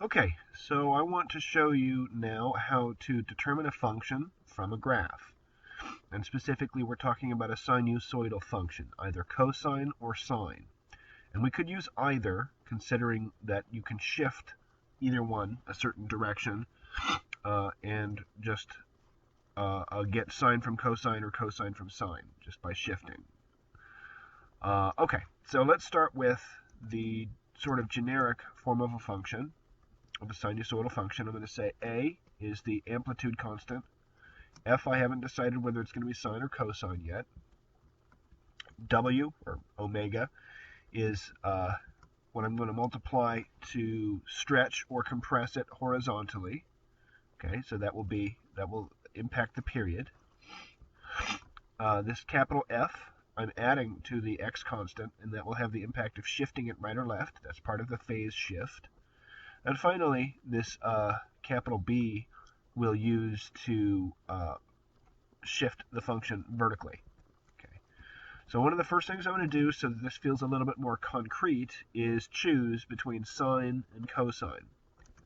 Okay, so I want to show you now how to determine a function from a graph. And specifically, we're talking about a sinusoidal function, either cosine or sine. And we could use either, considering that you can shift either one a certain direction and just get sine from cosine or cosine from sine just by shifting. Okay, so let's start with the sort of generic form of a function, of a sinusoidal function. I'm going to say A is the amplitude constant. F, I haven't decided whether it's going to be sine or cosine yet. W, or omega, is what I'm going to multiply to stretch or compress it horizontally. Okay, so that will impact the period. This capital F, I'm adding to the x constant, and that will have the impact of shifting it right or left. That's part of the phase shift. And finally, this capital B will use to shift the function vertically. Okay. So one of the first things I'm going to do, so that this feels a little bit more concrete, is choose between sine and cosine.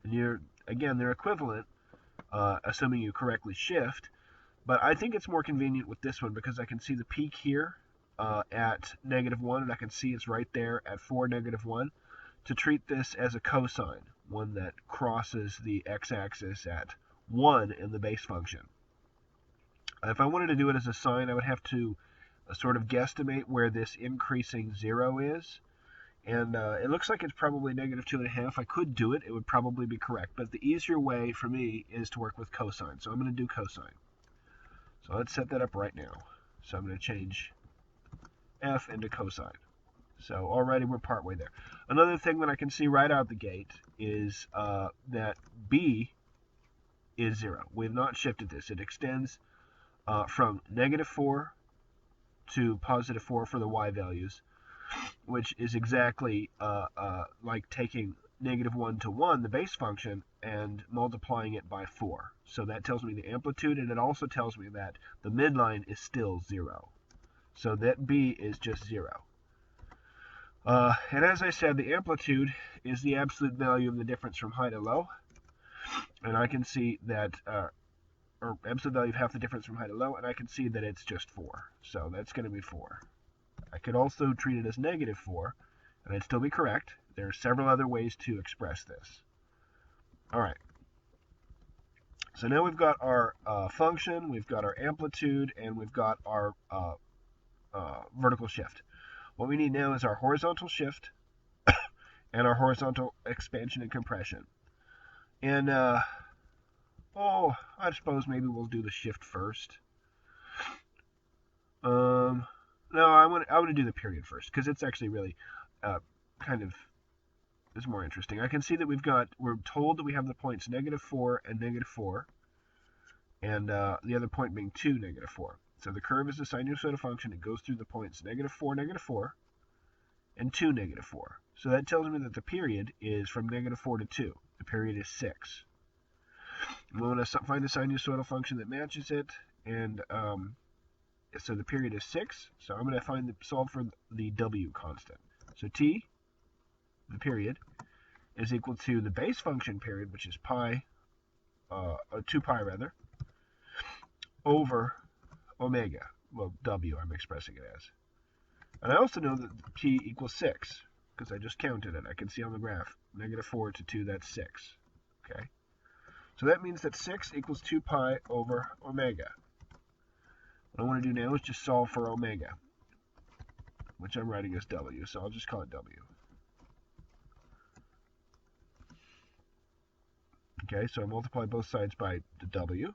And again, they're equivalent, assuming you correctly shift. But I think it's more convenient with this one because I can see the peak here at -1, and I can see it's right there at 4, -1. To treat this as a cosine, one that crosses the x-axis at 1 in the base function. If I wanted to do it as a sine, I would have to sort of guesstimate where this increasing 0 is. And it looks like it's probably -2.5. I could do it. It would probably be correct. But the easier way for me is to work with cosine. So I'm going to do cosine. So let's set that up right now. So I'm going to change f into cosine. So already we're partway there. Another thing that I can see right out the gate is that b is 0. We have not shifted this. It extends from -4 to +4 for the y values, which is exactly like taking -1 to 1, the base function, and multiplying it by 4. So that tells me the amplitude, and it also tells me that the midline is still 0. So that b is just 0. And as I said, the amplitude is the absolute value of the difference from high to low. And I can see that, or absolute value of half the difference from high to low, and I can see that it's just 4. So that's going to be 4. I could also treat it as -4, and it'd still be correct. There are several other ways to express this. All right. So now we've got our function, we've got our amplitude, and we've got our vertical shift. What we need now is our horizontal shift and our horizontal expansion and compression. And, I suppose maybe we'll do the shift first. No, I want to do the period first, because it's actually really kind of is more interesting. I can see that we're told that we have the points -4 and -4, and the other point being 2, -4. So the curve is a sinusoidal function. It goes through the points -4, -4, and 2, -4. So that tells me that the period is from -4 to 2. The period is 6. We want to find a sinusoidal function that matches it, and so the period is 6. So I'm going to solve for the w constant. So t, the period, is equal to the base function period, which is 2 pi rather, over omega. Well, w I'm expressing it as. And I also know that t equals 6, because I just counted it. I can see on the graph, -4 to 2, that's 6. Okay? So that means that 6 equals 2 pi over omega. What I want to do now is just solve for omega, which I'm writing as w, so I'll just call it w. Okay, so I multiply both sides by the w.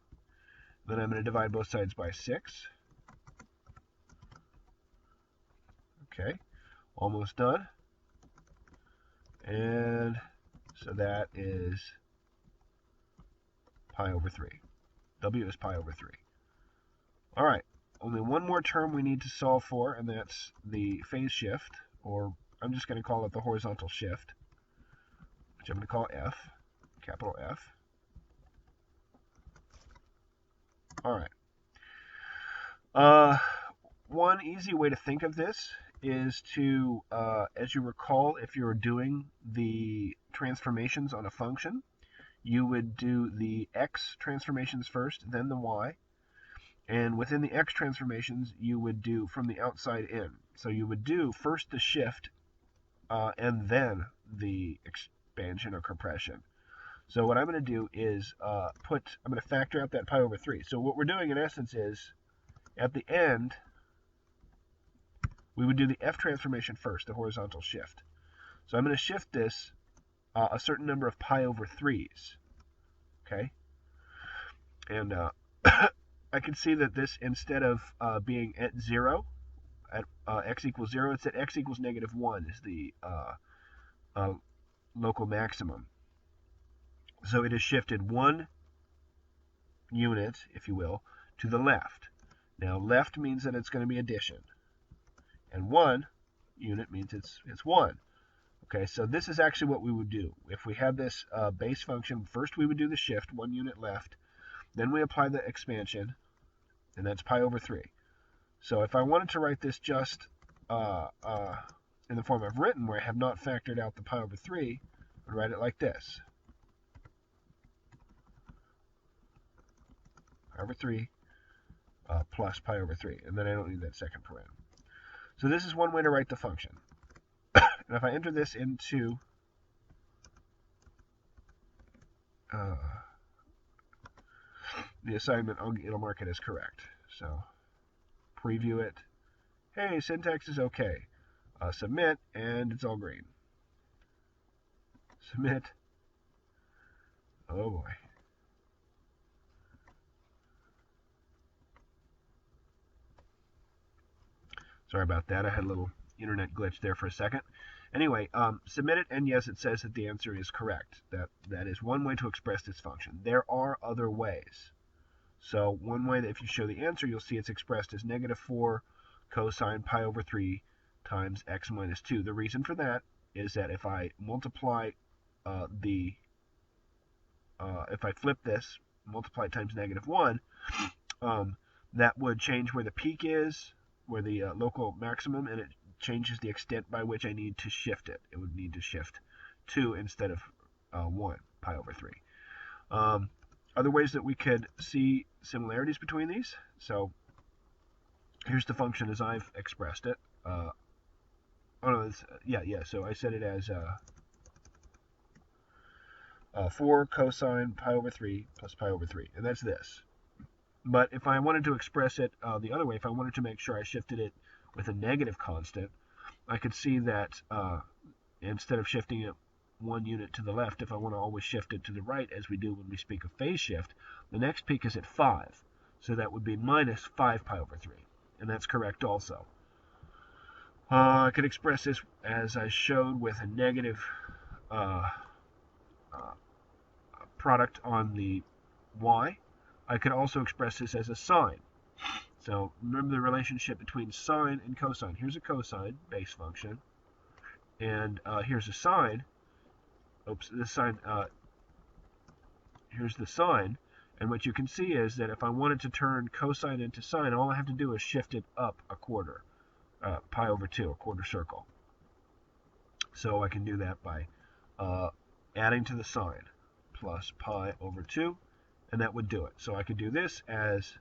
Then I'm going to divide both sides by 6. Okay, almost done. And so that is pi over 3. W is pi over 3. All right, only one more term we need to solve for, and that's the phase shift, or I'm just going to call it the horizontal shift, which I'm going to call f, capital F. All right. One easy way to think of this is to, as you recall, if you were doing the transformations on a function, you would do the x transformations first, then the y. And within the x transformations, you would do from the outside in. So you would do first the shift and then the expansion or compression. So what I'm going to do is I'm going to factor out that pi over 3. So what we're doing in essence is, at the end, we would do the f transformation first, the horizontal shift. So I'm going to shift this a certain number of pi over 3's. Okay? And I can see that this, instead of being at 0, at x equals 0, it's at x equals -1 is the local maximum. So it has shifted 1 unit, if you will, to the left. Now, left means that it's going to be addition. And 1 unit means it's 1. Okay, so this is actually what we would do. If we had this base function, first we would do the shift, 1 unit left. Then we apply the expansion, and that's pi over 3. So if I wanted to write this just in the form I've written, where I have not factored out the pi over 3, I would write it like this. Pi over 3 plus pi over 3. And then I don't need that second paren. So this is one way to write the function. And if I enter this into the assignment, it'll mark it as correct. So preview it. Hey, syntax is okay. Submit, and it's all green. Submit. Oh boy. Sorry about that. I had a little internet glitch there for a second. Anyway, submit it, and yes, it says that the answer is correct. That is one way to express this function. There are other ways. So one way that if you show the answer, you'll see it's expressed as -4 cosine pi over 3 times x minus 2. The reason for that is that if I multiply if I flip this, multiply it times -1, that would change where the peak is, where the local maximum, and it changes the extent by which I need to shift it. It would need to shift 2 instead of 1, pi over 3. Other ways that we could see similarities between these. So here's the function as I've expressed it. So I said it as 4 cosine pi over 3 plus pi over 3, and that's this. But if I wanted to express it the other way, if I wanted to make sure I shifted it with a negative constant, I could see that instead of shifting it 1 unit to the left, if I want to always shift it to the right, as we do when we speak of phase shift, the next peak is at 5. So that would be minus 5 pi over 3. And that's correct also. I could express this as I showed with a negative product on the y. I could also express this as a sine. So remember the relationship between sine and cosine. Here's a cosine, base function. And here's a sine. Oops, this sine, here's the sine. And what you can see is that if I wanted to turn cosine into sine, all I have to do is shift it up a quarter, pi over 2, a quarter circle. So I can do that by adding to the sine, plus pi over 2, and that would do it. So I could do this as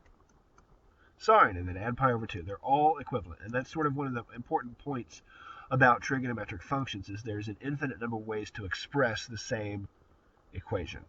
sine, and then add pi over 2. They're all equivalent, and that's sort of one of the important points about trigonometric functions, is there's an infinite number of ways to express the same equation.